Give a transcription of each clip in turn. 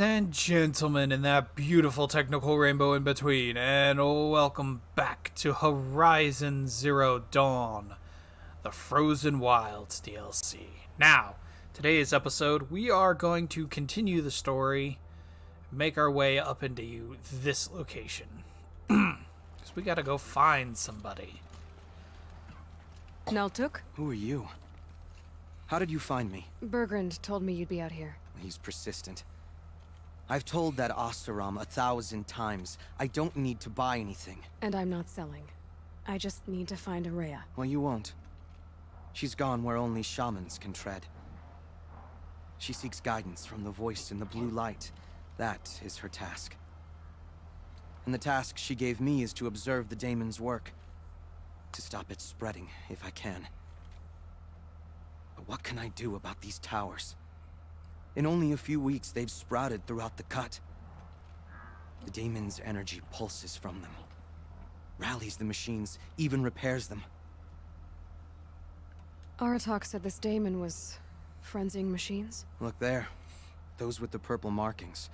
and gentlemen, in that beautiful technical rainbow in between, and welcome back to Horizon Zero Dawn, the Frozen Wilds DLC. Now, today's episode, we are going to continue the story, make our way up into this location. Because we gotta go find somebody. Naltuk? Who are you? How did you find me? Bergrand told me you'd be out here. He's persistent. I've told that Oseram 1,000 times. I don't need to buy anything. And I'm not selling. I just need to find Ourea. Well, you won't. She's gone where only shamans can tread. She seeks guidance from the voice in the blue light. That is her task. And the task she gave me is to observe the daemon's work. To stop it spreading, if I can. But what can I do about these towers? In only a few weeks, they've sprouted throughout the cut. The daemon's energy pulses from them. Rallies the machines, even repairs them. Aratak said this daemon was frenzying machines. Look there. Those with the purple markings.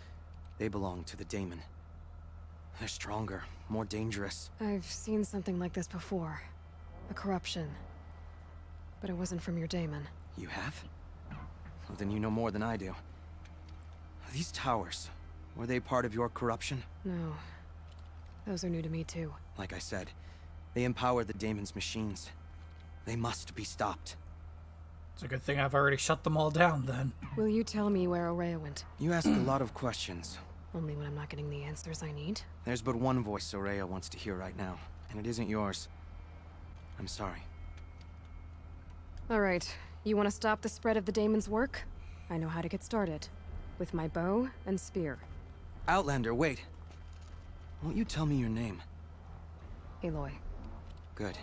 They belong to the daemon. They're stronger, more dangerous. I've seen something like this before. A corruption. But it wasn't from your daemon. You have? Well, then you know more than I do. These towers, were they part of your corruption? No. Those are new to me too. Like I said, they empower the daemon's machines. They must be stopped. It's a good thing I've already shut them all down, then. Will you tell me where Ourea went? You ask a lot of questions. Only when I'm not getting the answers I need. There's but one voice Ourea wants to hear right now, and it isn't yours. I'm sorry. Alright, you want to stop the spread of the daemon's work? I know how to get started. With my bow and spear. Outlander, wait. Won't you tell me your name? Aloy. Good.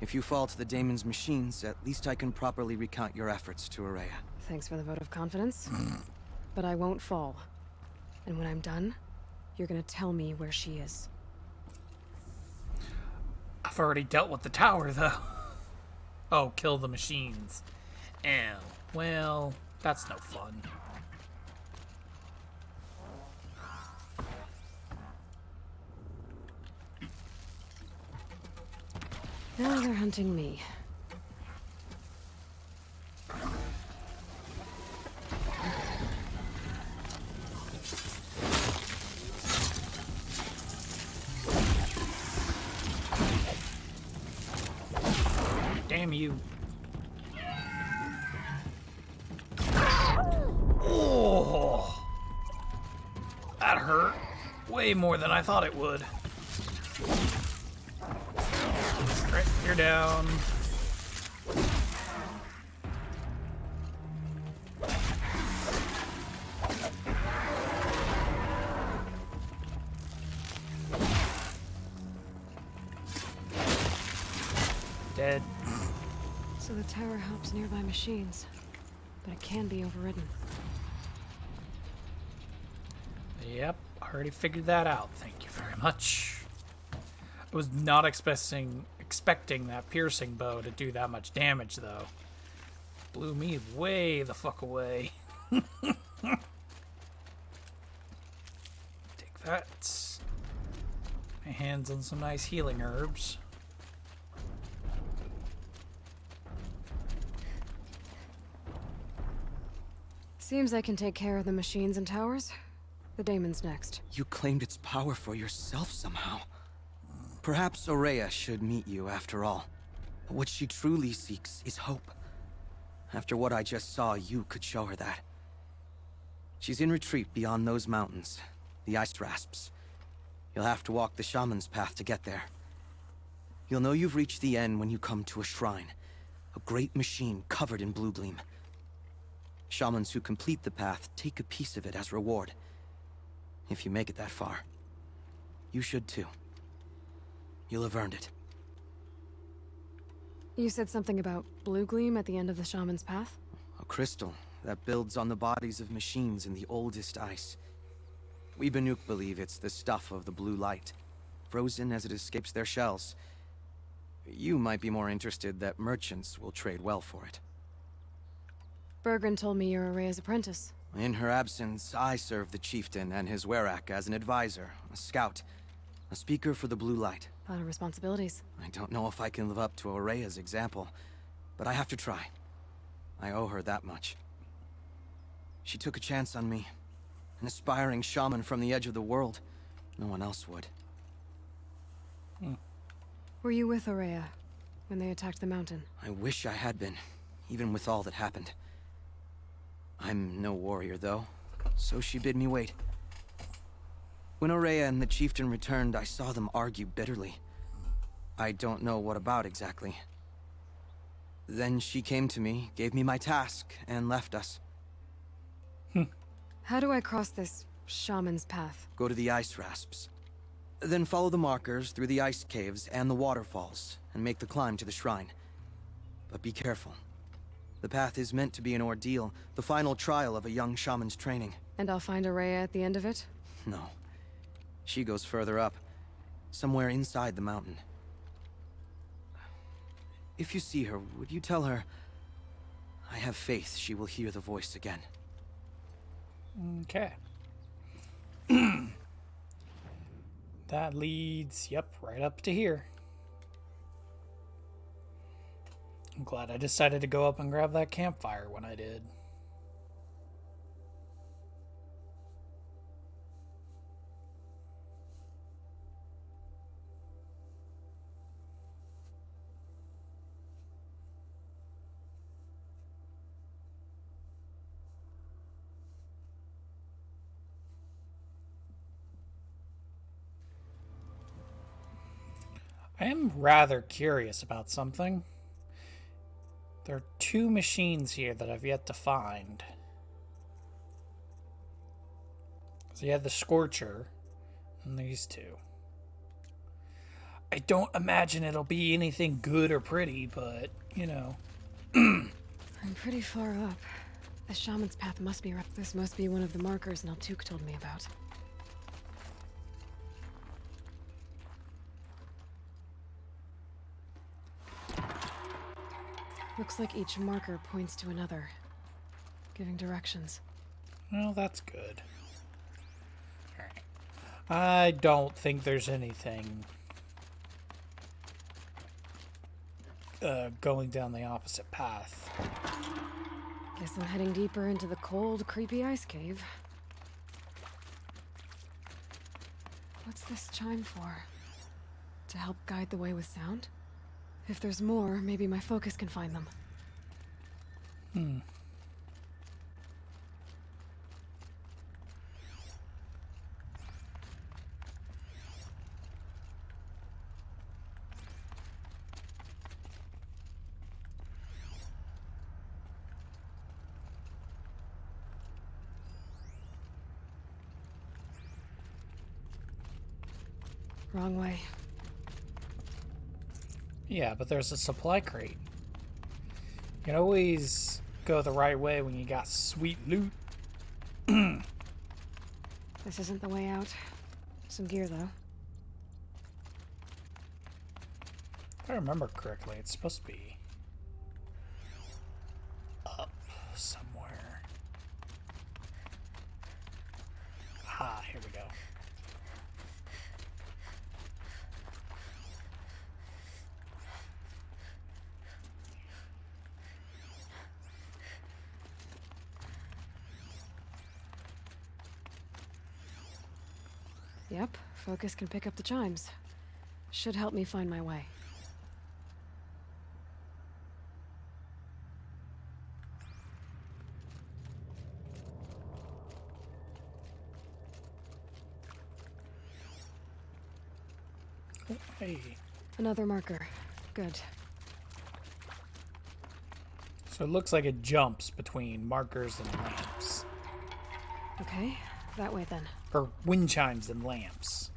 If you fall to the daemon's machines, at least I can properly recount your efforts to Ourea. Thanks for the vote of confidence. But I won't fall. And when I'm done, you're gonna tell me where she is. I've already dealt with the tower, though. Oh, kill the machines. And, well, that's no fun. Now they're hunting me. Damn you. Oh, that hurt way more than I thought it would. Right, you're down. Dead. So the tower helps nearby machines, but it can be overridden. Yep, already figured that out. Thank you very much. I was not expecting that piercing bow to do that much damage, though. Blew me way the fuck away. Take that. My hands on some nice healing herbs. Seems I can take care of the machines and towers. The daemon's next. You claimed its power for yourself somehow. Perhaps Ourea should meet you after all. What she truly seeks is hope. After what I just saw, you could show her that. She's in retreat beyond those mountains, the ice rasps. You'll have to walk the shaman's path to get there. You'll know you've reached the end when you come to a shrine. A great machine covered in blue gleam. Shamans who complete the path take a piece of it as reward. If you make it that far, you should too. You'll have earned it. You said something about blue gleam at the end of the shaman's path? A crystal that builds on the bodies of machines in the oldest ice. We Banuk believe it's the stuff of the blue light, frozen as it escapes their shells. You might be more interested that merchants will trade well for it. Bergrand told me you're Ourea's apprentice. In her absence, I serve the chieftain and his Werak as an advisor, a scout, a speaker for the Blue Light. A lot of responsibilities. I don't know if I can live up to Ourea's example, but I have to try. I owe her that much. She took a chance on me, an aspiring shaman from the edge of the world. No one else would. Were you with Ourea when they attacked the mountain? I wish I had been, even with all that happened. I'm no warrior, though, so she bid me wait. When Ourea and the chieftain returned, I saw them argue bitterly. I don't know what about exactly. Then she came to me, gave me my task, and left us. How do I cross this shaman's path? Go to the ice rasps. Then follow the markers through the ice caves and the waterfalls, and make the climb to the shrine. But be careful. The path is meant to be an ordeal, the final trial of a young shaman's training. And I'll find Ourea at the end of it? No. She goes further up, somewhere inside the mountain. If you see her, would you tell her, I have faith she will hear the voice again. Okay. That leads, yep, right up to here. I'm glad I decided to go up and grab that campfire when I did. I am rather curious about something. There are 2 machines here that I've yet to find. So you have the Scorcher and these 2. I don't imagine it'll be anything good or pretty, but, you know. I'm pretty far up. The shaman's path must be right. This must be one of the markers Naltuk told me about. Looks like each marker points to another, giving directions. Well, that's good. Alright. I don't think there's anything going down the opposite path. Guess I'm heading deeper into the cold, creepy ice cave. What's this chime for? To help guide the way with sound? If there's more, maybe my focus can find them. Wrong way. Yeah, but there's a supply crate. You can always go the right way when you got sweet loot. This isn't the way out. Some gear, though. If I remember correctly, it's supposed to be up somewhere. Ah, here we go. Yep, focus can pick up the chimes. Should help me find my way. Hey. Another marker. Good. So it looks like it jumps between markers and lamps. Okay, that way then. Or wind chimes and lamps.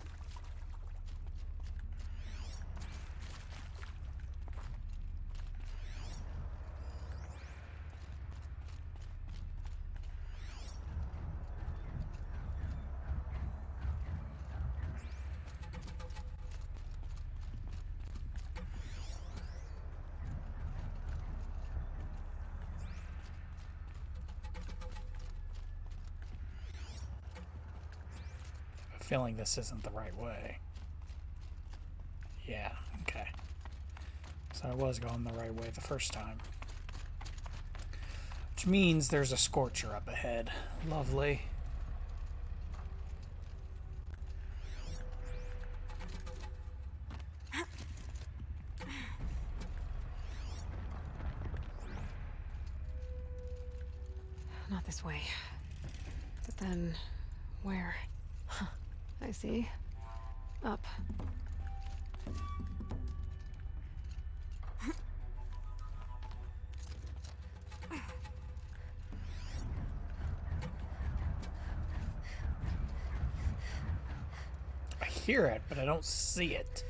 feeling this isn't the right way. Yeah, okay. So I was going the right way the first time. Which means there's a scorcher up ahead. Lovely. Not this way. But then, where? Huh. I see. Up. I hear it, but I don't see it.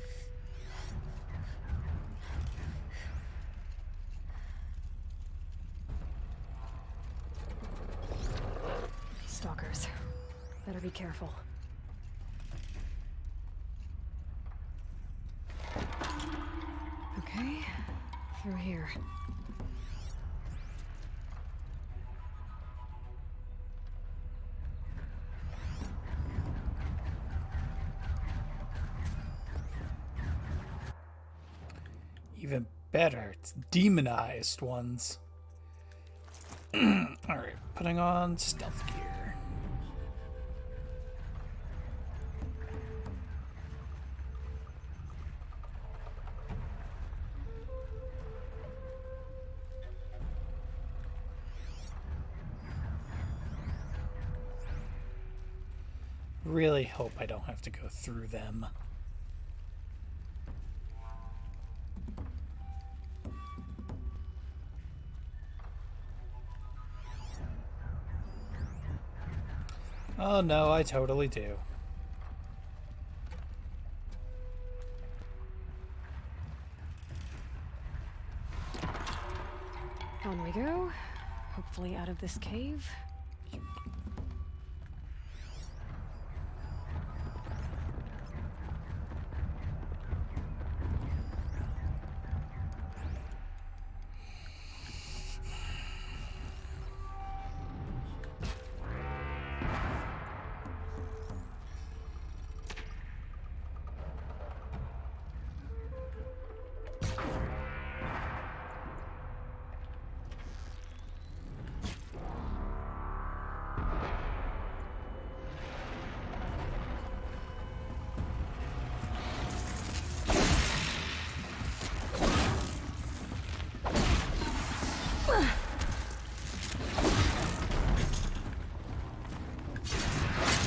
Stalkers. Better be careful. Okay, through here. Even better, it's demonized ones. Alright, putting on stealth gear. Really hope I don't have to go through them. Oh no, I totally do. On we go. Hopefully out of this cave.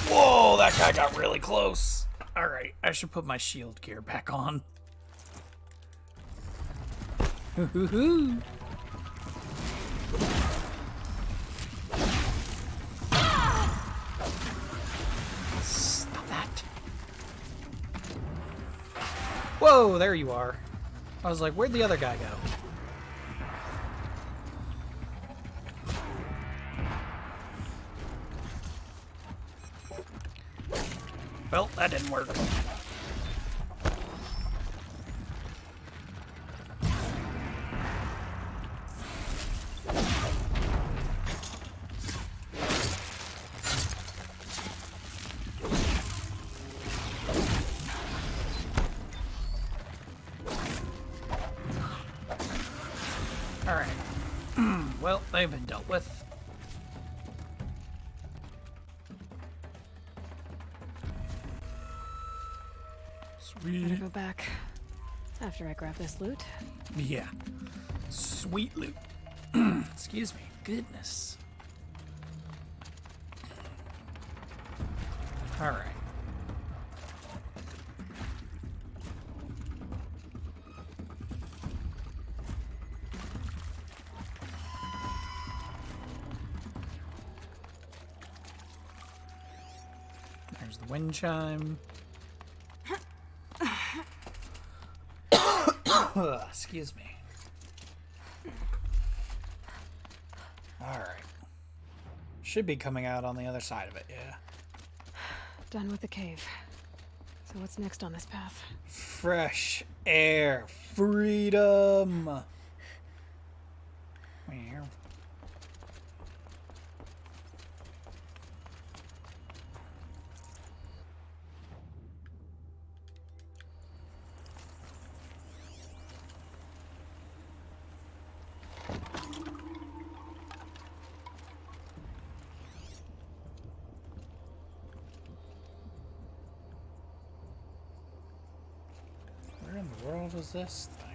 Whoa, that guy got really close. Alright, I should put my shield gear back on. Hoo-hoo-hoo. Stop that. Whoa, there you are. I was like, where'd the other guy go? Well, that didn't work. Alright. Well, they've been dealt with. Better Sweet. go back after I grab this loot. Yeah. Sweet loot. Excuse me. Goodness. Alright. There's the wind chime. Excuse me. Alright. Should be coming out on the other side of it, yeah. Done with the cave. So what's next on this path? Fresh air. Freedom. Meow. world is this thing?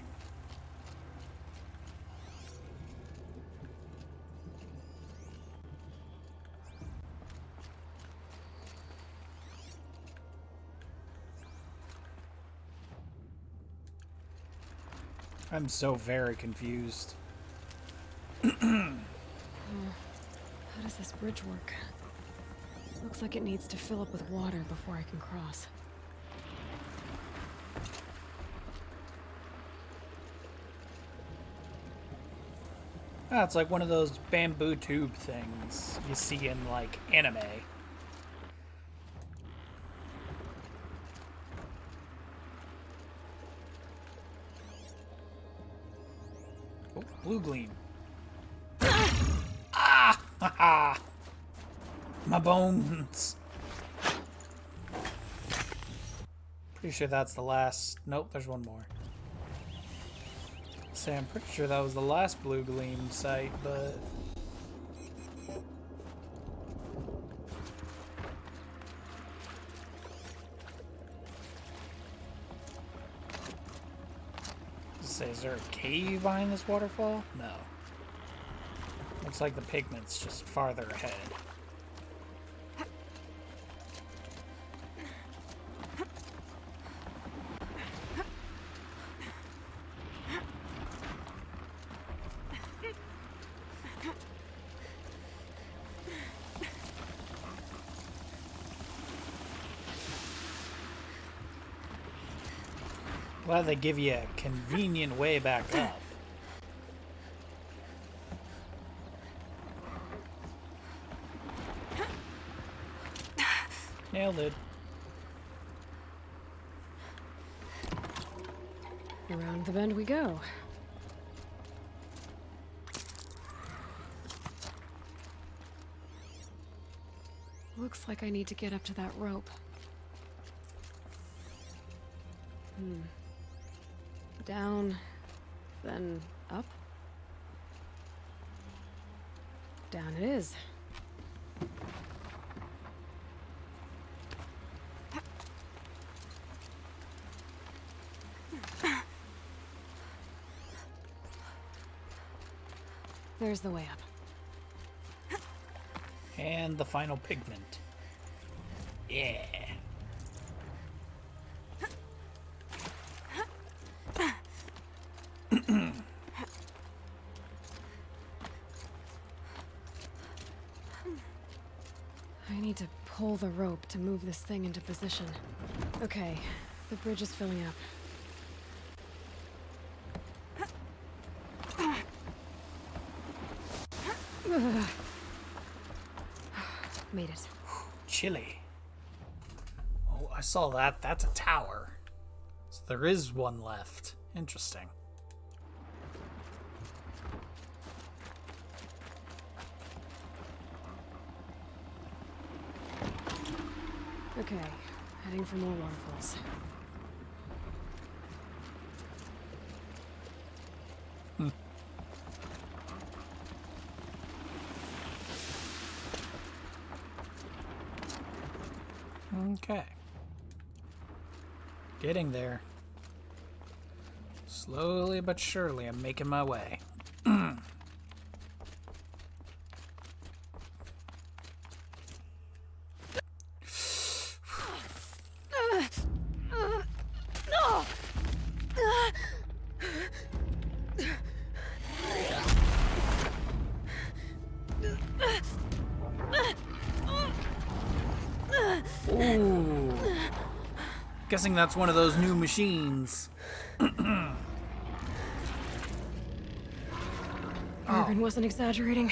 I'm so very confused. How does this bridge work? Looks like it needs to fill up with water before I can cross. Ah, it's like one of those bamboo tube things you see in, like, anime. Oh, blue gleam. Ah! Haha! My bones! Pretty sure that's the last... Nope, there's one more. Say, I'm pretty sure that was the last blue gleam site, but... Say, is there a cave behind this waterfall? No. Looks like the pigment's just farther ahead. Glad they give you a convenient way back up. Nailed it. Around the bend we go. Looks like I need to get up to that rope. Down, then up. Down it is. There's the way up. And the final pigment. Yeah. I need to pull the rope to move this thing into position. Okay, the bridge is filling up. Made it. Chilly. Oh, I saw that. That's a tower. So there is one left. Interesting. Okay, heading for more waterfalls. Okay. Getting there. Slowly but surely, I'm making my way. Ooh. Guessing that's one of those new machines. Morgan wasn't exaggerating.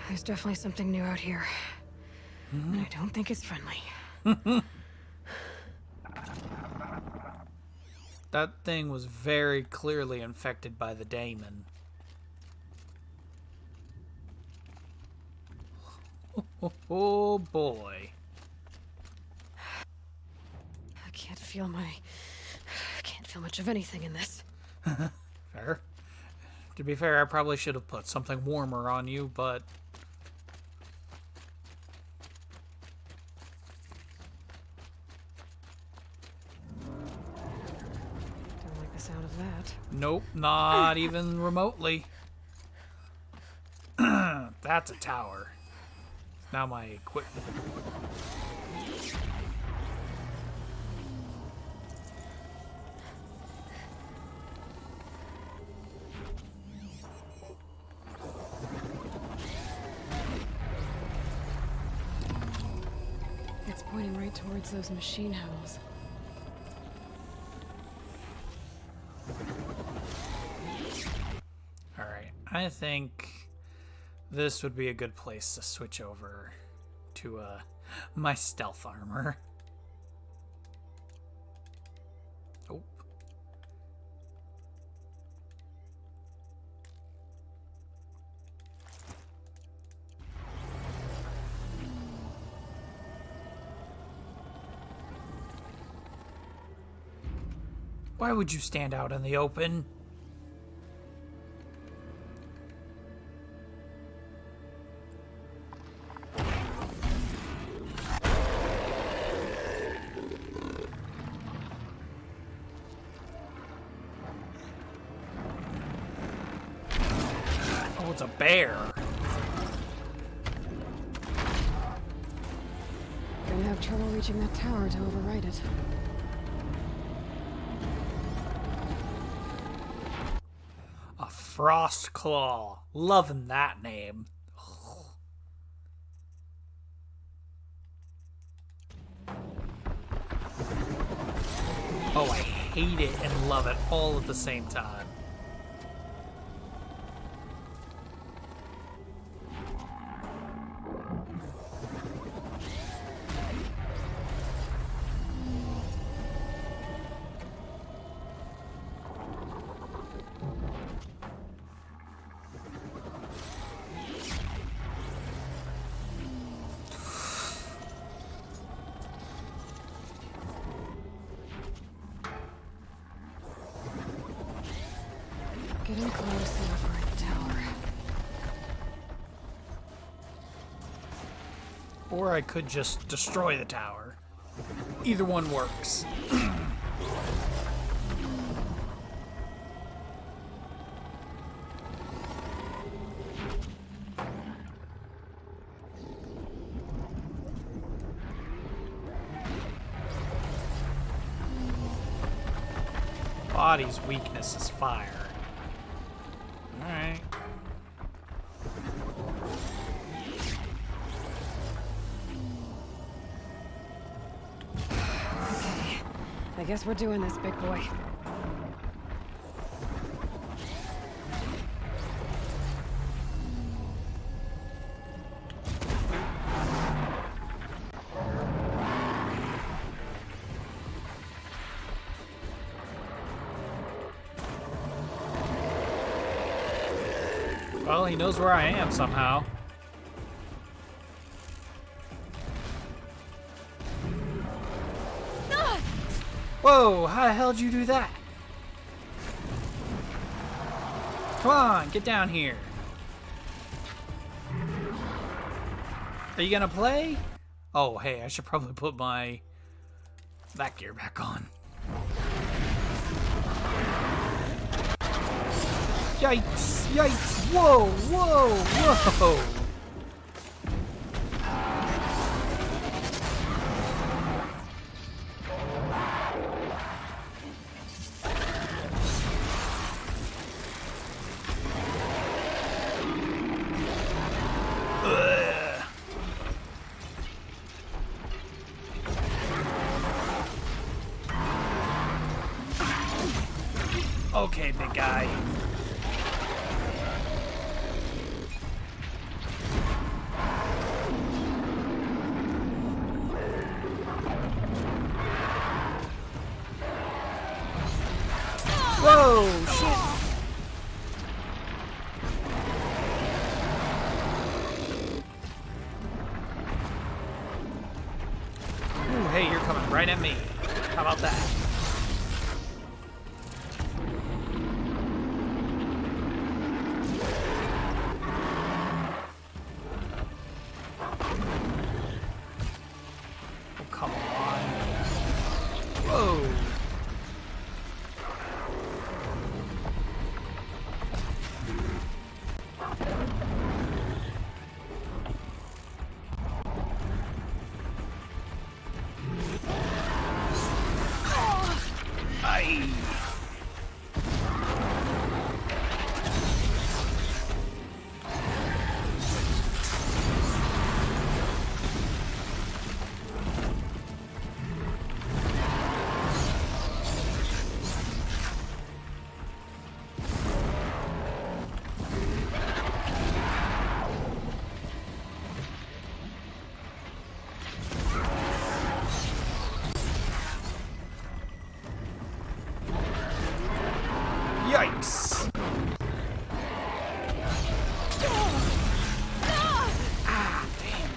There's definitely something new out here. And I don't think it's friendly. That thing was very clearly infected by the daemon. Oh boy. I can't feel much of anything in this. Fair. To be fair, I probably should have put something warmer on you, but... sound of that. Nope, not even remotely. That's a tower. Now my equipment. It's pointing right towards those machine hells. Alright, I think this would be a good place to switch over to my stealth armor. Oh. Why would you stand out in the open? Oh, it's a bear. Gonna have trouble reaching that tower to override it. A frost claw. Loving that name. Oh, I hate it and love it all at the same time. Getting close to override the tower. Or I could just destroy the tower. Either one works. Body's weakness is fire. Alright. Okay. I guess we're doing this, big boy. Well, he knows where I am somehow. Whoa, how the hell did you do that? Come on, get down here. Are you gonna play? Oh, hey, I should probably put my that gear back on. Yikes, yikes, whoa, whoa, whoa. Okay, big guy. Whoa, shit. Ooh, hey, you're coming right at me. How about that? Oh, come on. Whoa.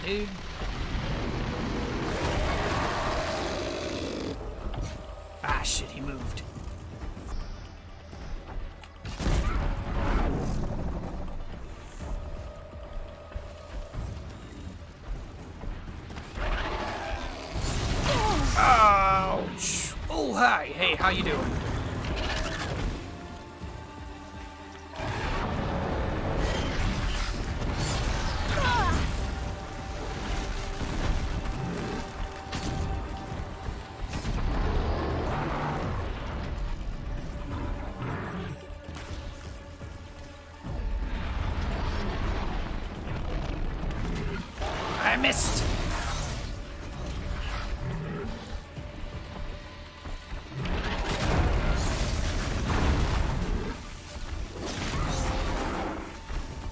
dude. Ah, shit, he moved. Ouch! Oh, hi. Hey, how you doing? I missed.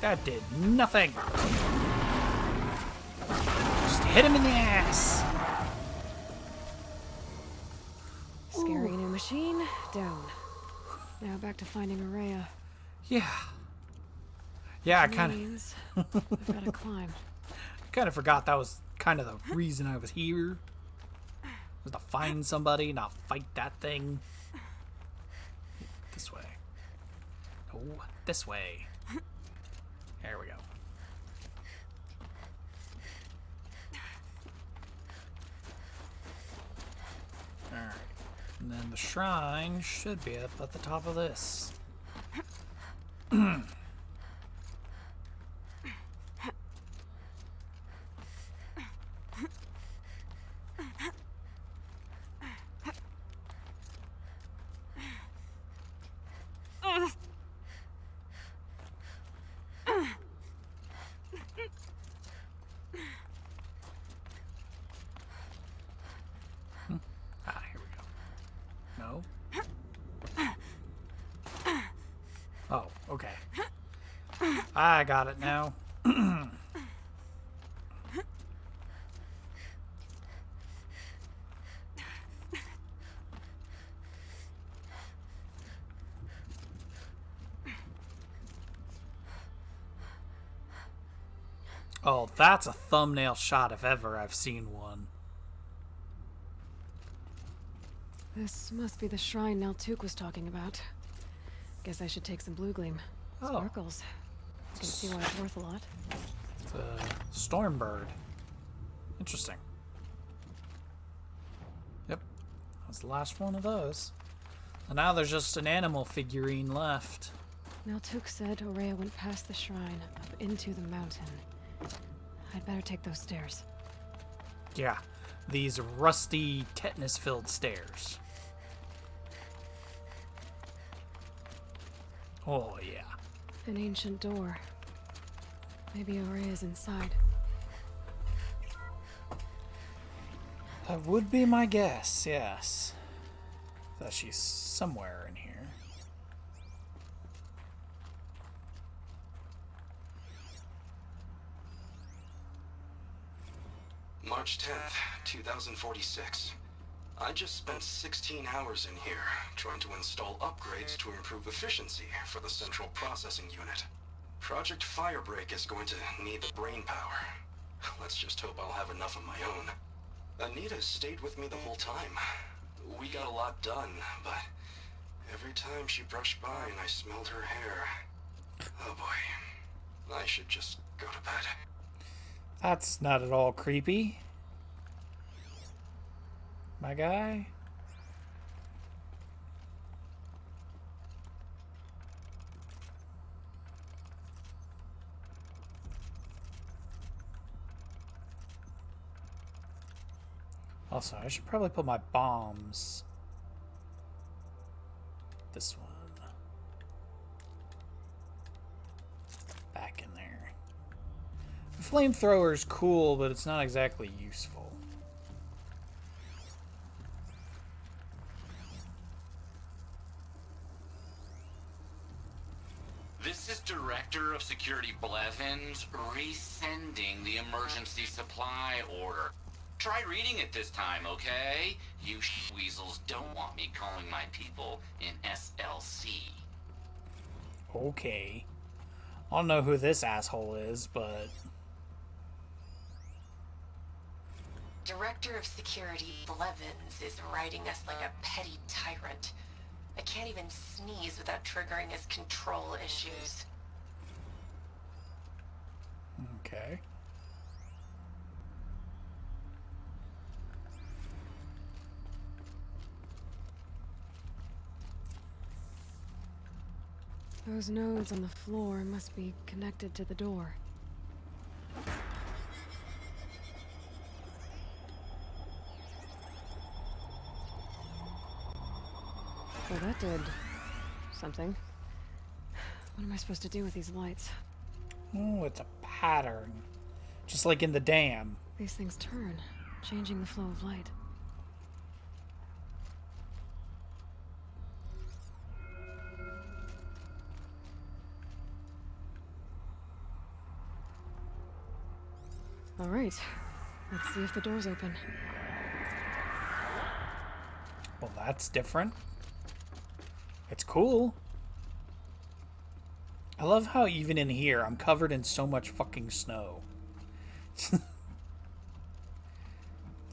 That did nothing. Just hit him in the ass. Scary new machine, down. Now back to finding Ourea. Yeah. Yeah, I kind of Means I've got to climb. forgot that was kind of the reason I was here. Was to find somebody, not fight that thing. This way. Oh, this way. There we go. Alright. And then the shrine should be up at the top of this. Ah, here we go. No? Oh, okay. I got it now. Oh, that's a thumbnail shot if ever I've seen one. This must be the shrine Naltuk was talking about. Guess I should take some blue gleam. Oh. Sparkles. I can see why it's worth a lot. It's a storm bird. Interesting. Yep. That was the last one of those. And now there's just an animal figurine left. Naltuk said Ourea went past the shrine, up into the mountain. I'd better take those stairs. Yeah. These rusty, tetanus-filled stairs. Oh, yeah. An ancient door. Maybe Ourea's inside. That would be my guess, yes. That she's somewhere in here. March 10th, 2046. I just spent 16 hours in here, trying to install upgrades to improve efficiency for the central processing unit. Project Firebreak is going to need the brain power. Let's just hope I'll have enough of my own. Anita stayed with me the whole time. We got a lot done, but every time she brushed by and I smelled her hair... Oh boy. I should just go to bed. That's not at all creepy. My guy? Also, I should probably put my bombs this one back in there. The flamethrower's cool, but it's not exactly useful. This is Director of Security Blevins resending the emergency supply order. Try reading it this time, okay? You weasels don't want me calling my people in SLC. Okay. I don't know who this asshole is, but... Director of Security Blevins is riding us like a petty tyrant. I can't even sneeze without triggering his control issues. Okay. Those nodes on the floor must be connected to the door. Well, that did something. What am I supposed to do with these lights? Oh, it's a pattern. Just like in the dam. These things turn, changing the flow of light. All right, let's see if the door's open. Well, that's different. It's cool. I love how even in here, I'm covered in so much fucking snow.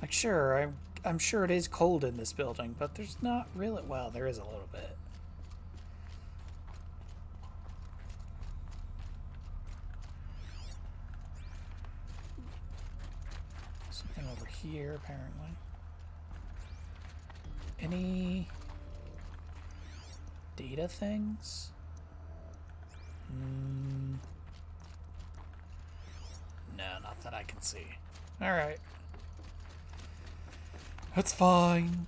Like, sure, I'm sure it is cold in this building, but there's not really... Well, there is a little bit. Something over here, apparently. Any data things? No, not that I can see. Alright. That's fine.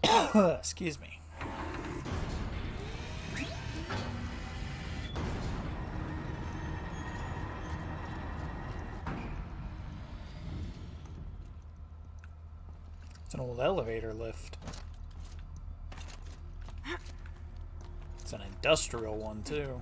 Excuse me. It's an old elevator lift. It's an industrial one, too.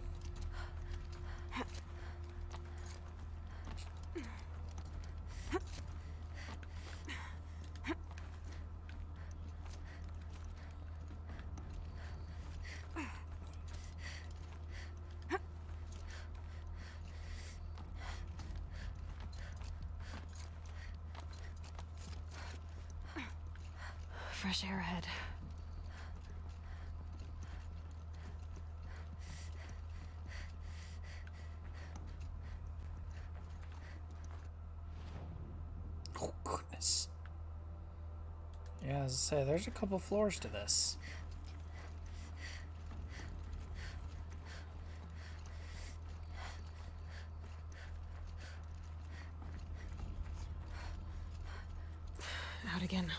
Fresh air ahead. Oh, goodness. Yeah, as I say, there's a couple floors to this. Out again.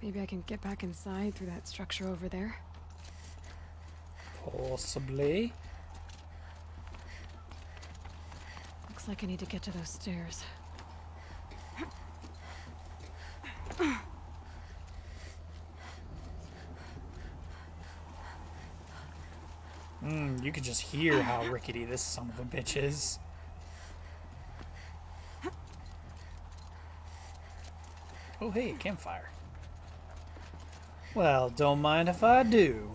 Maybe I can get back inside through that structure over there. Possibly. Looks like I need to get to those stairs. You can just hear how rickety this son of a bitch is. Oh, hey, a campfire. Well, don't mind if I do.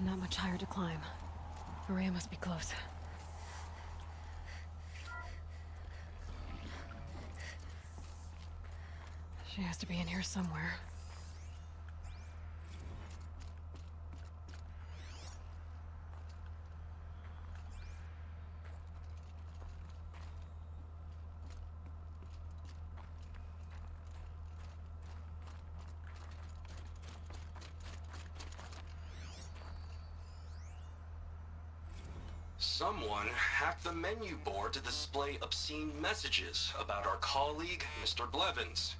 Not much higher to climb. Ourea must be close. She has to be in here somewhere. Someone hacked the menu board to display obscene messages about our colleague, Mr. Blevins.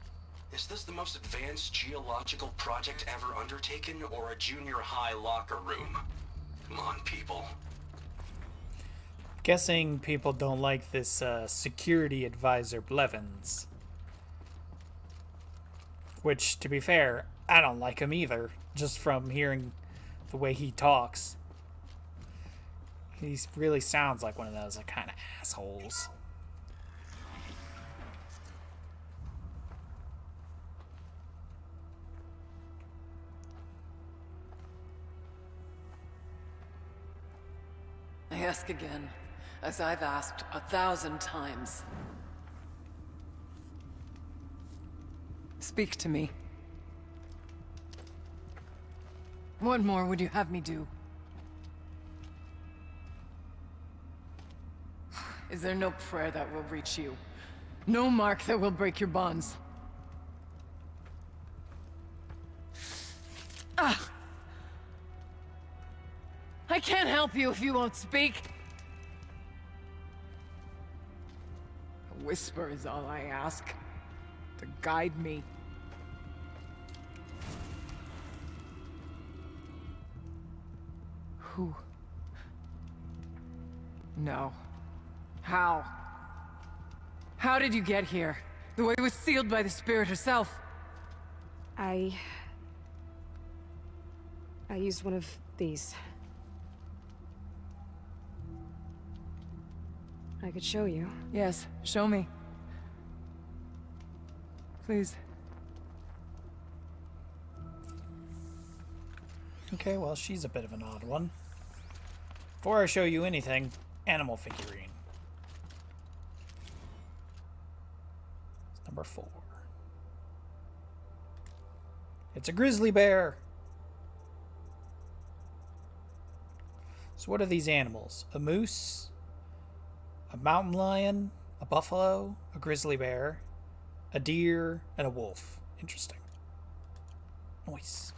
Is this the most advanced geological project ever undertaken, or a junior high locker room? Come on, people. Guessing people don't like this security advisor Blevins. Which, to be fair, I don't like him either, just from hearing the way he talks. He really sounds like one of those kind of assholes. ask again, as I've asked 1,000 times. Speak to me. What more would you have me do? Is there no prayer that will reach you? No mark that will break your bonds? Ah! I can't help you if you won't speak! A whisper is all I ask. To guide me. Who? No. How? How did you get here? The way was sealed by the spirit herself. I used one of these. I could show you. Yes, show me. Please. Okay, well, she's a bit of an odd one. Before I show you anything, animal figurine. It's number 4. It's a grizzly bear! So what are these animals? A moose? A mountain lion? A buffalo? A grizzly bear? A deer? And a wolf. Interesting. Nice.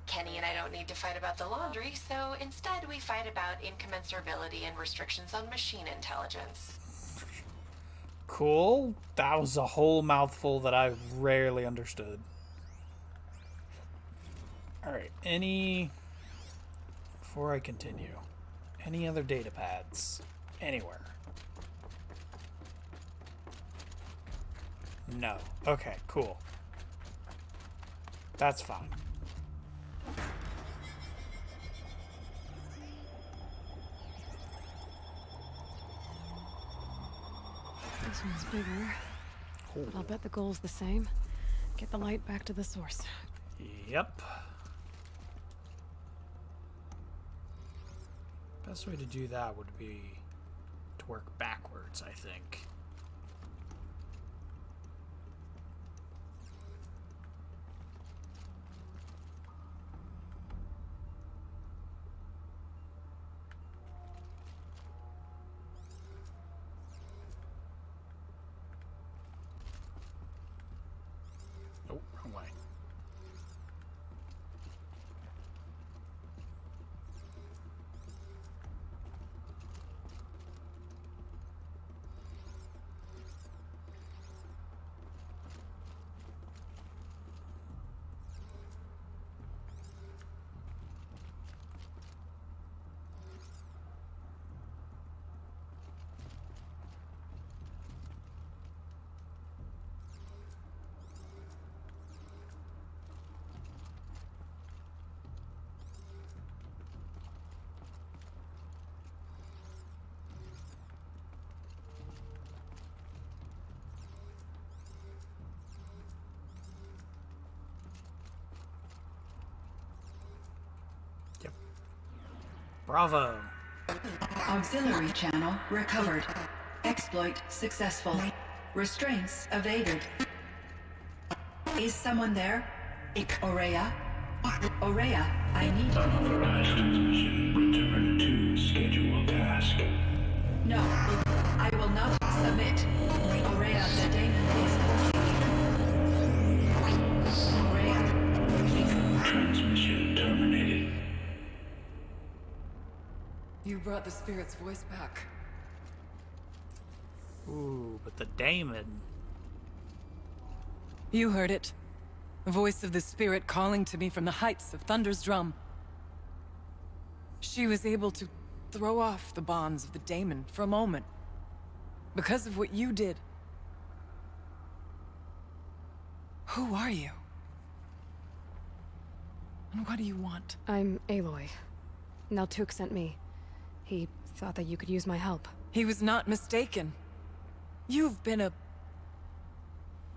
Kenny and I don't need to fight about the laundry, so instead we fight about incommensurability and restrictions on machine intelligence. Cool. That was a whole mouthful that I rarely understood. Alright, before I continue, any other data pads? Anywhere? No. Okay, cool. That's fine. This one's bigger. But I'll bet the goal's the same. Get the light back to the source. Yep. Best way to do that would be to work backwards, I think. Oh, wrong way. Yep. Bravo. Auxiliary channel recovered. Exploit successful. Restraints evaded. Is someone there? Ourea? Ourea, I need you. Unauthorized transmission. Return to scheduled task. No, I will not submit. Ourea, the daemon is Ourea, please. Transmission terminated. You brought the spirit's voice back. Ooh, but the daemon. You heard it. The voice of the spirit calling to me from the heights of Thunder's drum. She was able to throw off the bonds of the daemon for a moment. Because of what you did. Who are you? And what do you want? I'm Aloy. Naltuk sent me. He thought that you could use my help. He was not mistaken. You've been a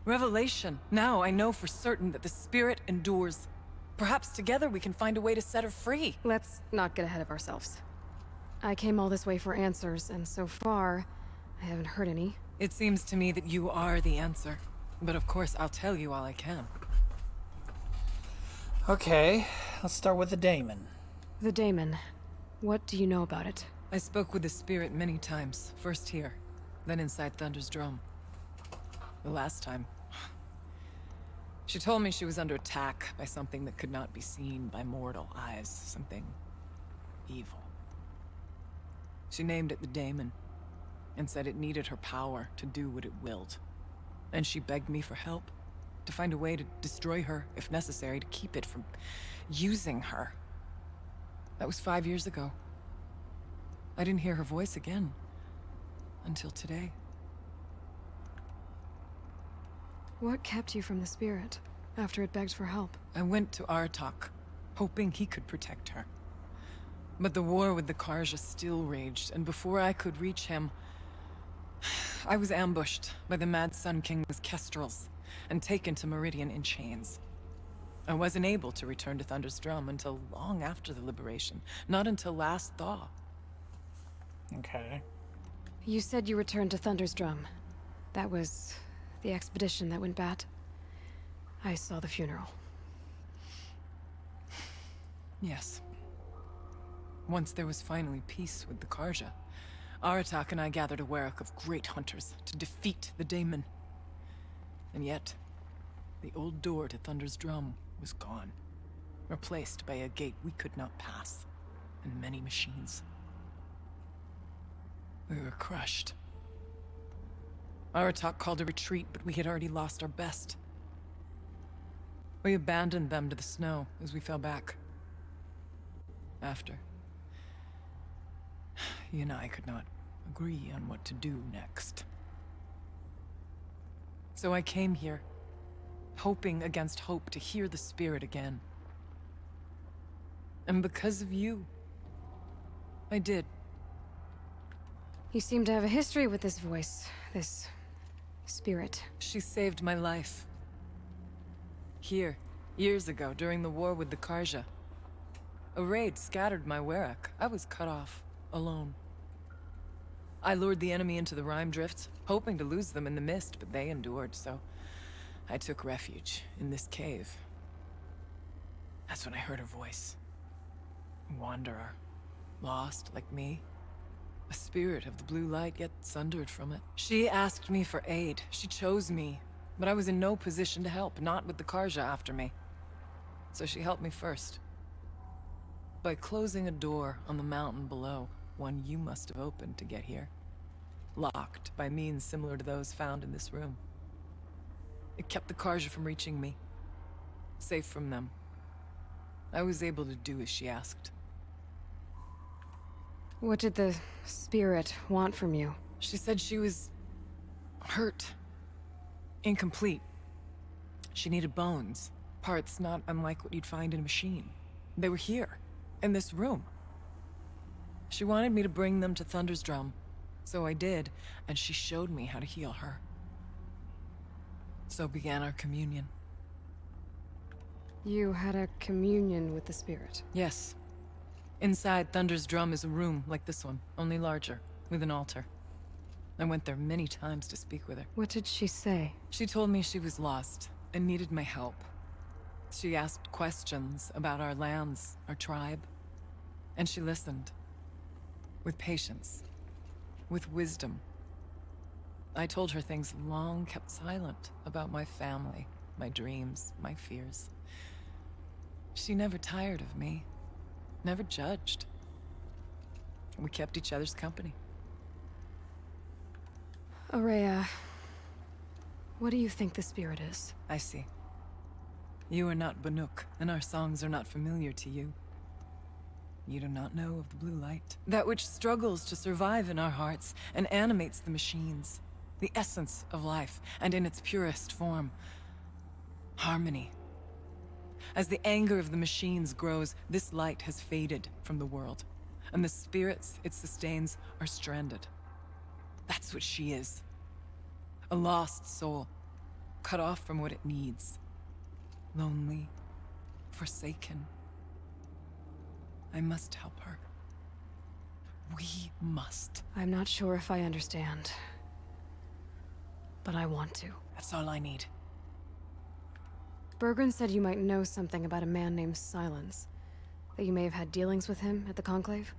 revelation. Now I know for certain that the spirit endures Perhaps together we can find a way to set her free. Let's not get ahead of ourselves. I came all this way for answers, and so far, I haven't heard any. It seems to me that you are the answer. But of course, I'll tell you all I can. Okay, let's start with the daemon. The daemon. What do you know about it? I spoke with the spirit many times. First here, then inside Thunder's drum. The last time, she told me she was under attack by something that could not be seen by mortal eyes. Something evil. She named it the daemon, and said it needed her power to do what it willed. And she begged me for help, to find a way to destroy her, if necessary, to keep it from using her. That was 5 years ago. I didn't hear her voice again, until today. What kept you from the spirit, after it begged for help? I went to Artok, hoping he could protect her. But the war with the Karja still raged, and before I could reach him, I was ambushed by the Mad Sun King's kestrels, and taken to Meridian in chains. I wasn't able to return to Thunder's drum until long after the liberation, not until last thaw. Okay. You said you returned to Thunder's drum. That was the expedition that went bad. I saw the funeral. Yes. Once there was finally peace with the Karja, Aratak and I gathered a Ourea of great hunters to defeat the daemon. And yet, the old door to Thunder's drum was gone, replaced by a gate we could not pass, and many machines. We were crushed. Aratak called a retreat, but we had already lost our best. We abandoned them to the snow as we fell back. After, he and I could not agree on what to do next. So I came here, hoping against hope to hear the spirit again. And because of you, I did. You seem to have a history with this voice, this spirit. She saved my life. Here, years ago, during the war with the Karja. A raid scattered my Ourea. I was cut off, alone. I lured the enemy into the Rime Drifts, hoping to lose them in the mist, but they endured, so I took refuge in this cave. That's when I heard her voice. A wanderer, lost like me. A spirit of the blue light, yet sundered from it. She asked me for aid. She chose me, but I was in no position to help, not with the Karja after me. So she helped me first. By closing a door on the mountain below, one you must have opened to get here. Locked by means similar to those found in this room. It kept the Karja from reaching me. Safe from them. I was able to do as she asked. What did the spirit want from you? She said she was hurt. Incomplete. She needed bones. Parts not unlike what you'd find in a machine. They were here, in this room. She wanted me to bring them to Thunder's drum. So I did, and she showed me how to heal her. So began our communion. You had a communion with the spirit. Yes. Inside Thunder's drum is a room like this one, only larger, with an altar. I went there many times to speak with her. What did she say? She told me she was lost and needed my help. She asked questions about our lands, our tribe, and she listened. With patience. With wisdom. I told her things long kept silent about my family, my dreams, my fears. She never tired of me. Never judged. We kept each other's company. Ourea, what do you think the spirit is? I see. You are not Banuk, and our songs are not familiar to you. You do not know of the blue light. That which struggles to survive in our hearts and animates the machines. The essence of life, and in its purest form. Harmony. As the anger of the machines grows, this light has faded from the world, and the spirits it sustains are stranded. That's what she is. A lost soul, cut off from what it needs. Lonely, forsaken. I must help her. We must. I'm not sure if I understand. But I want to. That's all I need. Bergren said you might know something about a man named Silence. That you may have had dealings with him at the Conclave?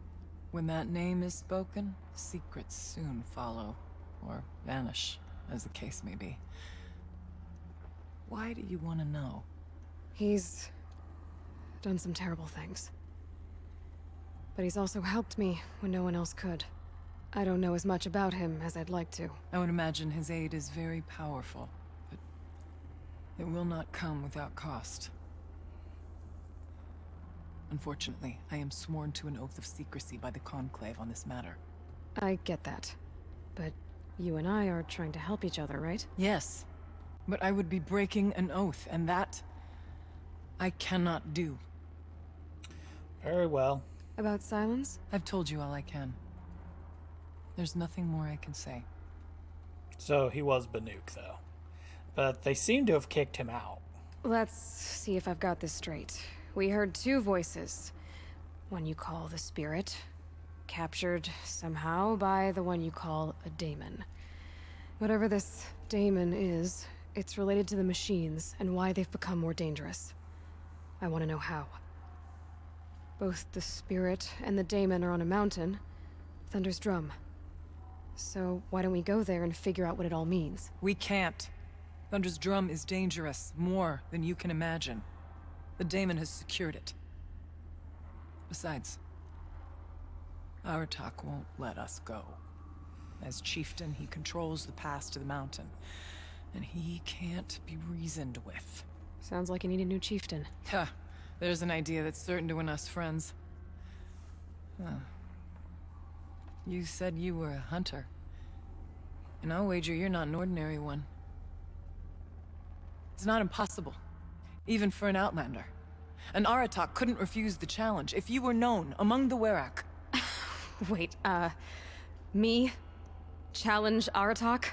When that name is spoken, secrets soon follow. Or vanish, as the case may be. Why do you want to know? He's done some terrible things. But he's also helped me when no one else could. I don't know as much about him as I'd like to. I would imagine his aid is very powerful, but it will not come without cost. Unfortunately, I am sworn to an oath of secrecy by the Conclave on this matter. I get that. But you and I are trying to help each other, right? Yes, but I would be breaking an oath, and that I cannot do. Very well. About Silence? I've told you all I can. There's nothing more I can say. So he was Banuk, though. But they seem to have kicked him out. Let's see if I've got this straight. We heard two voices. One you call the Spirit, captured somehow by the one you call a daemon. Whatever this daemon is, it's related to the machines and why they've become more dangerous. I want to know how. Both the Spirit and the daemon are on a mountain, Thunder's Drum. So why don't we go there and figure out what it all means? We can't. Thunder's Drum is dangerous, more than you can imagine. The daemon has secured it. Besides, Aratak won't let us go. As chieftain, he controls the pass to the mountain, and he can't be reasoned with. Sounds like you need a new chieftain. Huh. There's an idea that's certain to win us friends. Huh. You said you were a hunter. And I'll wager you're not an ordinary one. It's not impossible, even for an outlander. An Aratak couldn't refuse the challenge if you were known among the Werak. Wait, me? Challenge Aratak?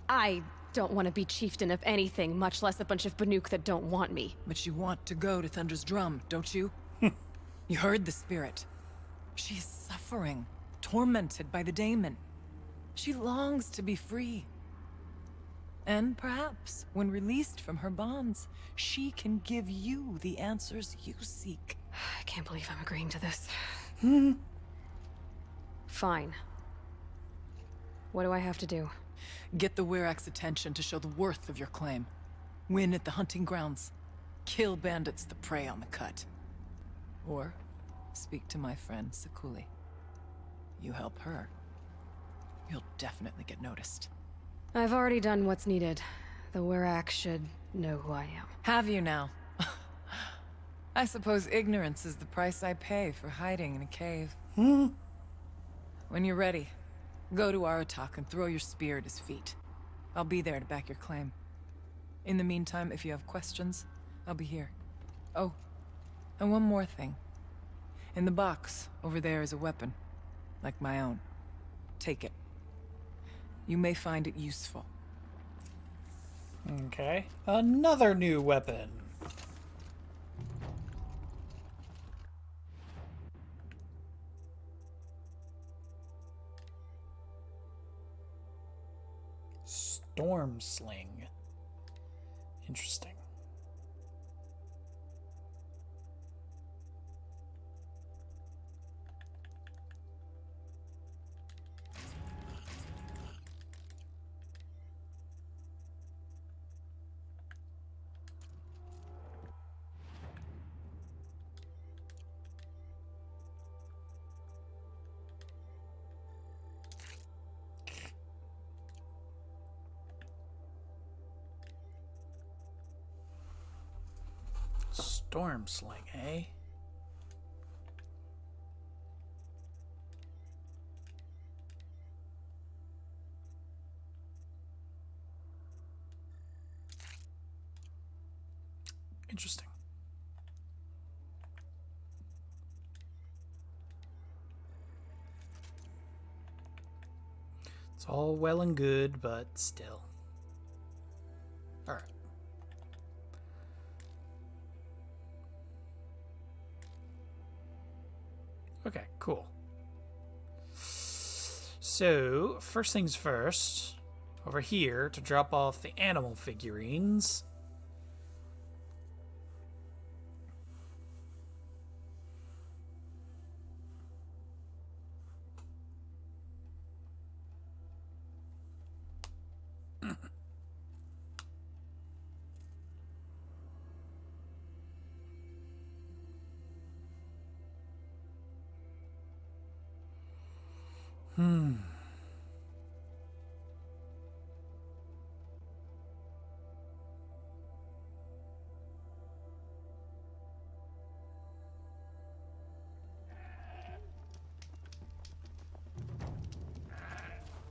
I don't want to be chieftain of anything, much less a bunch of Banuk that don't want me. But you want to go to Thunder's Drum, don't you? You heard the Spirit. She is suffering, tormented by the daemon. She longs to be free. And perhaps, when released from her bonds, she can give you the answers you seek. I can't believe I'm agreeing to this. Fine. What do I have to do? Get the Werak's attention to show the worth of your claim. Win at the hunting grounds. Kill bandits that prey on the cut. Or speak to my friend Sakuli. You help her, you'll definitely get noticed. I've already done what's needed. The Werak should know who I am. Have you now? I suppose ignorance is the price I pay for hiding in a cave. When you're ready, go to Aratak and throw your spear at his feet. I'll be there to back your claim. In the meantime, if you have questions, I'll be here. Oh, and one more thing. In the box, over there is a weapon. Like my own. Take it. You may find it useful. Okay. Another new weapon. Storm Sling. Interesting. Storm Sling, eh? Interesting. It's all well and good, but still. Alright. Okay, cool. So, first things first, over here to drop off the animal figurines.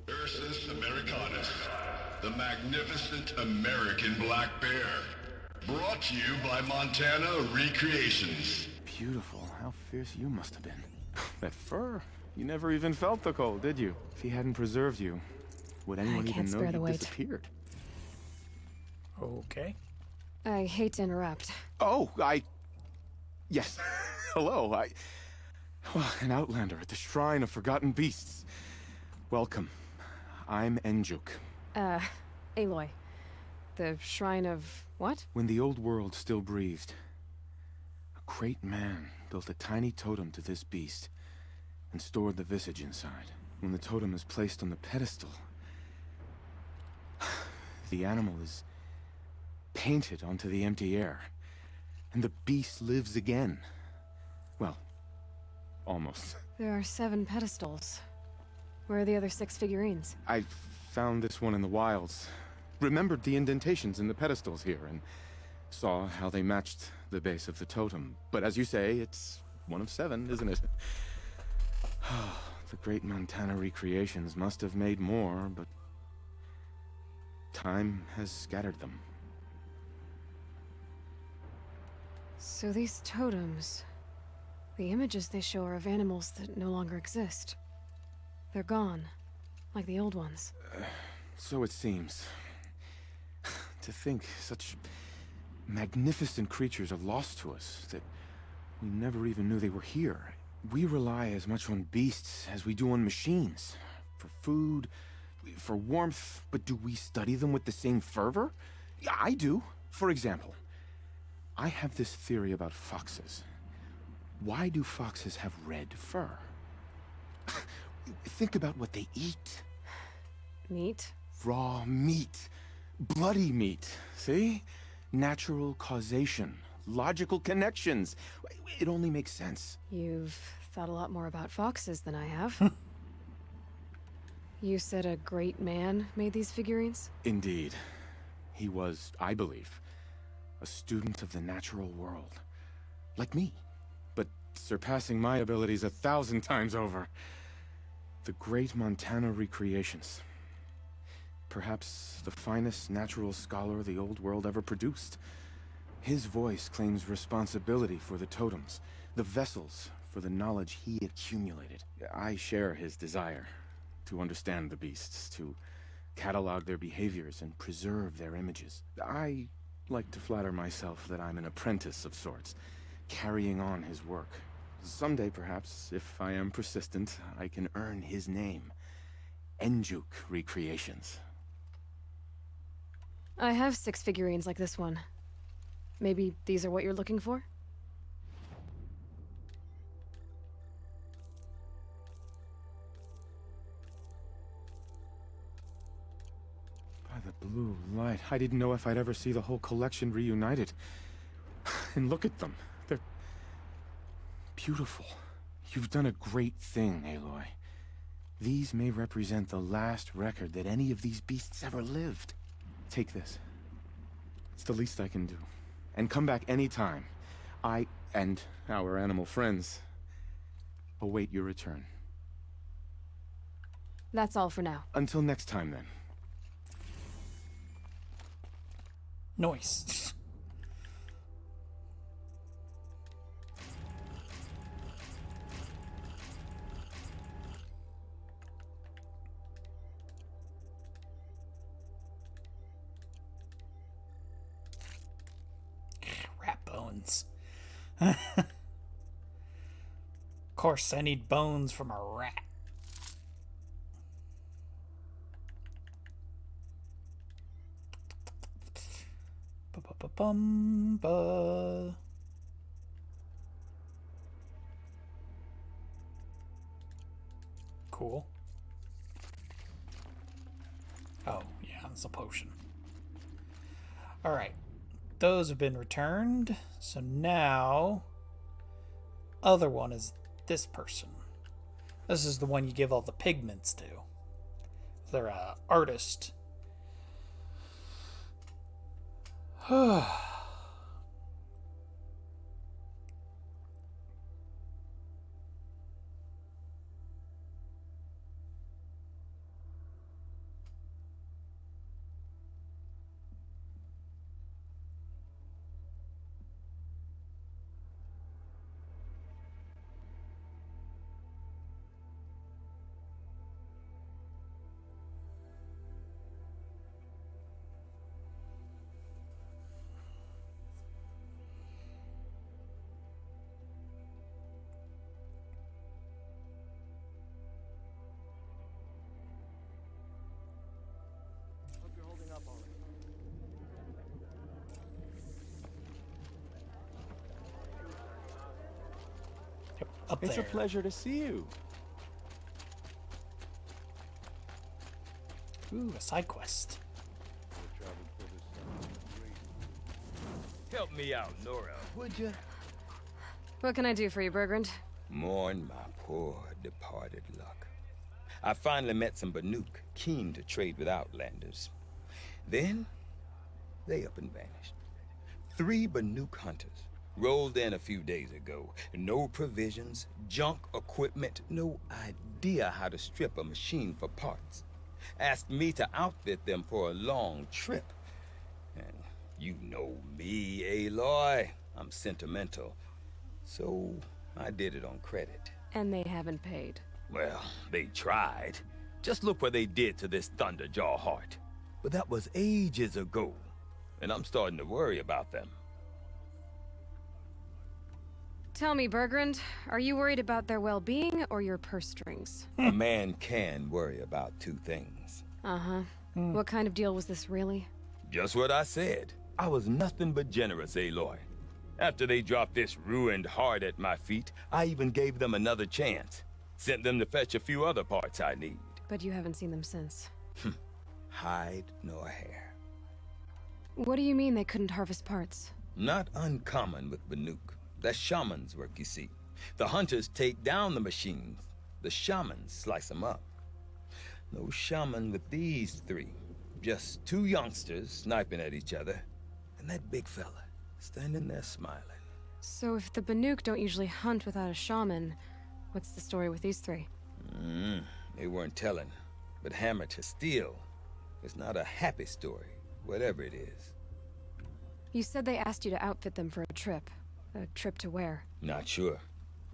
Ursus Americanus, the magnificent American black bear. Brought to you by Montana Recreations. Beautiful. How fierce you must have been. That fur. You never even felt the cold, did you? If he hadn't preserved you, would anyone even know you disappeared? Okay. I hate to interrupt. Oh, Yes. Hello, Well, an outlander at the Shrine of Forgotten Beasts. Welcome. I'm Enjuk. Aloy. The Shrine of... what? When the old world still breathed, a great man built a tiny totem to this beast and stored the visage inside. When the totem is placed on the pedestal, the animal is painted onto the empty air, and the beast lives again. Well, almost. There are 7 pedestals. Where are the other 6 figurines? I found this one in the wilds. Remembered the indentations in the pedestals here, and saw how they matched the base of the totem. But as you say, it's one of 7, isn't it? The great Montana Recreations must have made more, but time has scattered them. So these totems... the images they show are of animals that no longer exist. They're gone, like the old ones. So it seems. To think such magnificent creatures are lost to us, that we never even knew they were here. We rely as much on beasts as we do on machines. For food, for warmth, but do we study them with the same fervor? Yeah, I do. For example, I have this theory about foxes. Why do foxes have red fur? Think about what they eat. Meat? Raw meat. Bloody meat. See? Natural causation. Logical connections. It only makes sense. You've thought a lot more about foxes than I have. You said a great man made these figurines? Indeed. He was, I believe, a student of the natural world. Like me. But surpassing my abilities 1,000 times over. The great Montana Recreations. Perhaps the finest natural scholar the old world ever produced. His voice claims responsibility for the totems, the vessels for the knowledge he accumulated. I share his desire to understand the beasts, to catalog their behaviors and preserve their images. I like to flatter myself that I'm an apprentice of sorts, carrying on his work. Someday, perhaps, if I am persistent, I can earn his name. Enjuk Recreations. I have 6 figurines like this one. Maybe these are what you're looking for? By the blue light, I didn't know if I'd ever see the whole collection reunited. And look at them. They're beautiful. You've done a great thing, Aloy. These may represent the last record that any of these beasts ever lived. Take this. It's the least I can do. And come back anytime. I and our animal friends await your return. That's all for now. Until next time, then. Nice. Rat bones. course, I need bones from a rat. Ba-ba-ba-bum-ba. Cool. Oh, yeah, it's a potion. Alright. Those have been returned. So now... other one is this person. This is the one you give all the pigments to. They're an artist. Up It's there. a pleasure to see you. Ooh, a side quest. Help me out, Nora, would you? What can I do for you, Bergrand? Mourn my poor departed luck. I finally met some Banuk, keen to trade with Outlanders. Then, they up and vanished. 3 Banuk hunters rolled in a few days ago. No provisions, junk equipment, no idea how to strip a machine for parts. Asked me to outfit them for a long trip. And you know me, Aloy. I'm sentimental. So I did it on credit. And they haven't paid. Well, they tried. Just look what they did to this Thunderjaw heart. But that was ages ago. And I'm starting to worry about them. Tell me, Bergrand, are you worried about their well-being or your purse strings? A man can worry about 2 things. Uh-huh. What kind of deal was this, really? Just what I said. I was nothing but generous, Aloy. After they dropped this ruined heart at my feet, I even gave them another chance. Sent them to fetch a few other parts I need. But you haven't seen them since. Hide nor hair. What do you mean they couldn't harvest parts? Not uncommon with Banuk. That's shaman's work, you see. The hunters take down the machines. The shamans slice them up. No shaman with these 3. Just 2 youngsters sniping at each other. And that big fella standing there smiling. So if the Banuk don't usually hunt without a shaman, what's the story with these 3? They weren't telling. But hammer to steel. It's not a happy story, whatever it is. You said they asked you to outfit them for a trip. A trip to where? Not sure.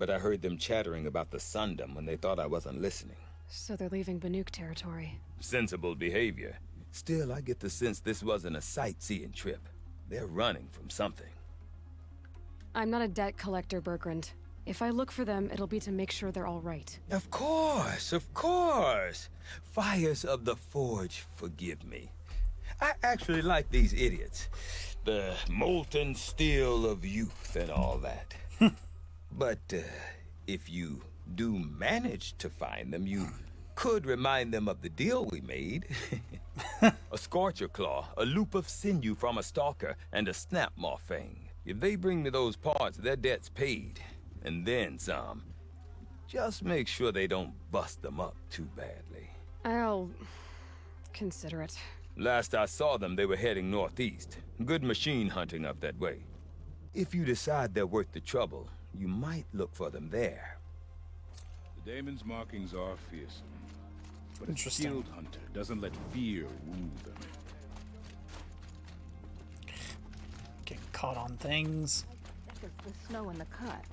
But I heard them chattering about the Sundom when they thought I wasn't listening. So they're leaving Banuk territory. Sensible behavior. Still, I get the sense this wasn't a sightseeing trip. They're running from something. I'm not a debt collector, Bergrand. If I look for them, it'll be to make sure they're all right. Of course, of course. Fires of the Forge, forgive me. I actually like these idiots. The molten steel of youth and all that. But if you do manage to find them, you could remind them of the deal we made. A scorcher claw, a loop of sinew from a stalker, and a snapmaw fang. If they bring me those parts, their debt's paid. And then some. Just make sure they don't bust them up too badly. I'll consider it. Last I saw them, they were heading northeast. Good machine hunting up that way. If you decide they're worth the trouble, you might look for them there. The Daemon's markings are fearsome, but a Interesting. skilled hunter doesn't let fear woo them. Get caught on things. It's the snow in the cut.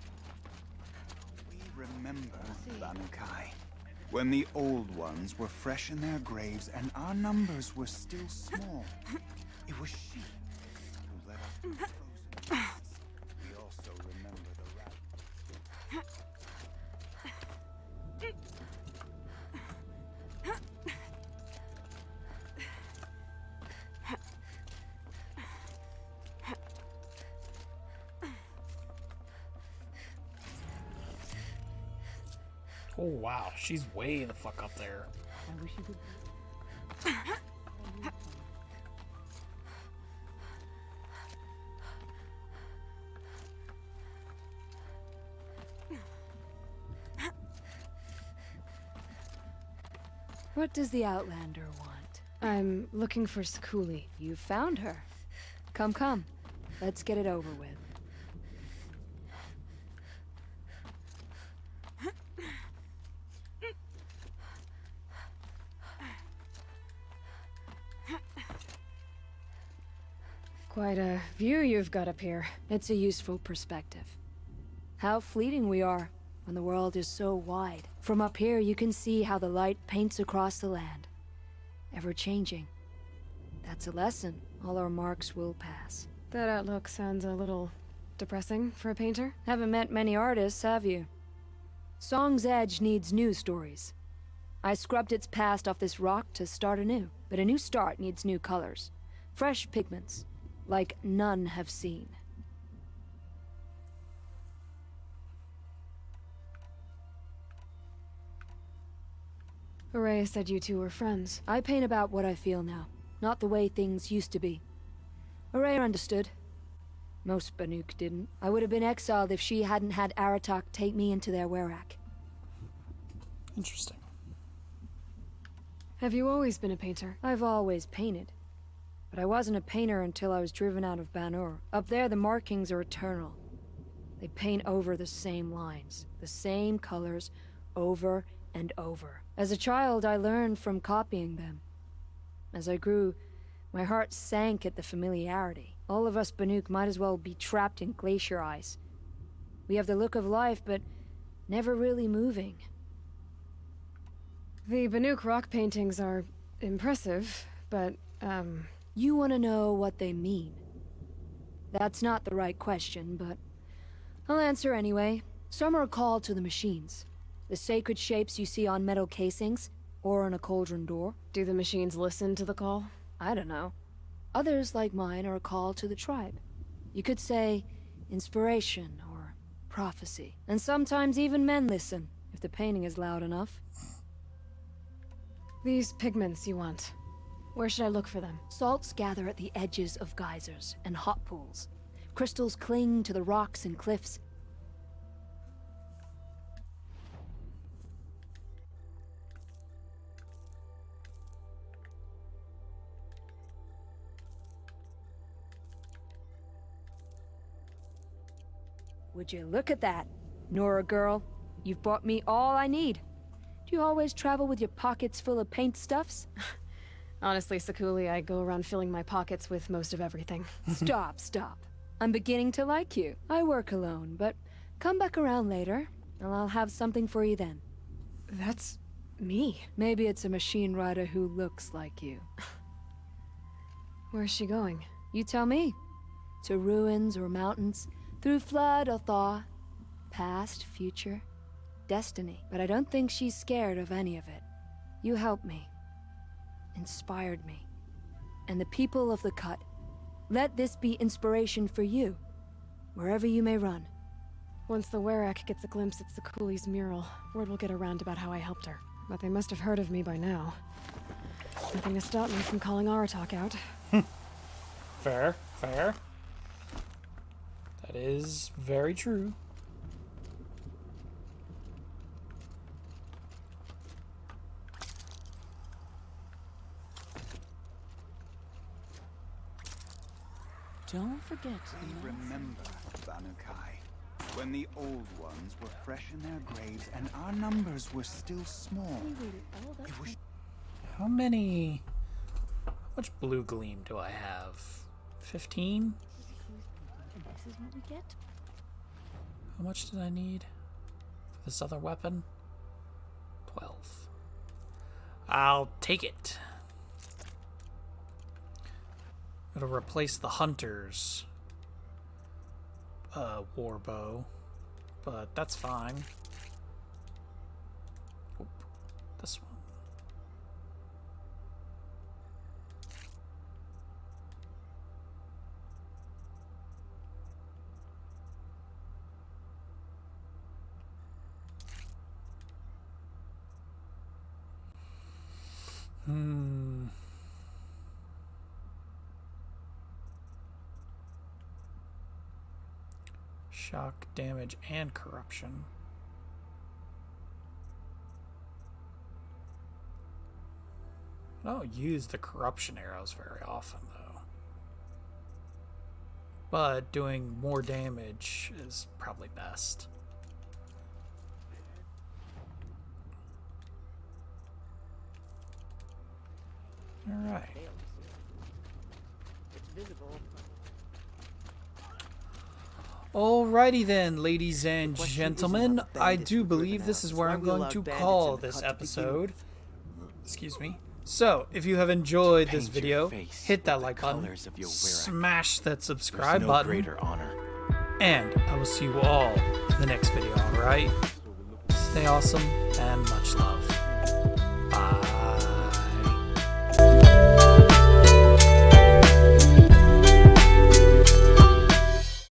We remember, Bankai, when the old ones were fresh in their graves and our numbers were still small. It was she who led us through the frozen wastes. We also remember the rabbits. Oh wow, she's way the fuck up there. I wish you could. What does the Outlander want? I'm looking for Skuli. You found her. Come, come. Let's get it over with. Quite a view you've got up here. It's a useful perspective. How fleeting we are when the world is so wide. From up here, you can see how the light paints across the land. Ever changing. That's a lesson. All our marks will pass. That outlook sounds a little depressing for a painter. Haven't met many artists, have you? Song's Edge needs new stories. I scrubbed its past off this rock to start anew. But a new start needs new colors. Fresh pigments. Like none have seen. Ourea said you two were friends. I paint about what I feel now, not the way things used to be. Ourea understood. Most Banuk didn't. I would have been exiled if she hadn't had Aratak take me into their Werak. Interesting. Have you always been a painter? I've always painted. But I wasn't a painter until I was driven out of Banur. Up there, the markings are eternal. They paint over the same lines, the same colors, over and over. As a child, I learned from copying them. As I grew, my heart sank at the familiarity. All of us Banuk might as well be trapped in glacier ice. We have the look of life, but never really moving. The Banuk rock paintings are impressive, but, You want to know what they mean. That's not the right question, but I'll answer anyway. Some are a call to the machines. The sacred shapes you see on metal casings, or on a cauldron door. Do the machines listen to the call? I don't know. Others, like mine, are a call to the tribe. You could say inspiration or prophecy. And sometimes even men listen, if the painting is loud enough. These pigments you want. Where should I look for them? Salts gather at the edges of geysers and hot pools. Crystals cling to the rocks and cliffs. Would you look at that, Nora girl? You've bought me all I need. Do you always travel with your pockets full of paint stuffs? Honestly, Skuli, I go around filling my pockets with most of everything. Stop. I'm beginning to like you. I work alone, but come back around later, and I'll have something for you then. That's me. Maybe it's a machine rider who looks like you. Where's she going? You tell me. To ruins or mountains, through flood or thaw, past, future, destiny. But I don't think she's scared of any of it. You helped me. Inspired me. And the people of the Cut. Let this be inspiration for you, wherever you may run. Once the Werak gets a glimpse at Skuli's mural, word will get around about how I helped her. But they must have heard of me by now. Nothing to stop me from calling Aratak out. Fair. That is very true. Don't forget We remember, Vanukai, when the old ones were fresh in their graves and our numbers were still small. It was... How much blue gleam do I have? 15? This is what we get. How much did I need for this other weapon? 12. I'll take it. It'll replace the Hunter's war bow, but that's fine. Oop, this one. Shock, damage, and corruption. I don't use the corruption arrows very often, though. But doing more damage is probably best. Alright. Alrighty then, ladies and gentlemen. I do believe this is where I'm going to call this episode. Excuse me. So, if you have enjoyed this video, hit that like button, smash that subscribe button, and I will see you all in the next video, alright? Stay awesome, and much love.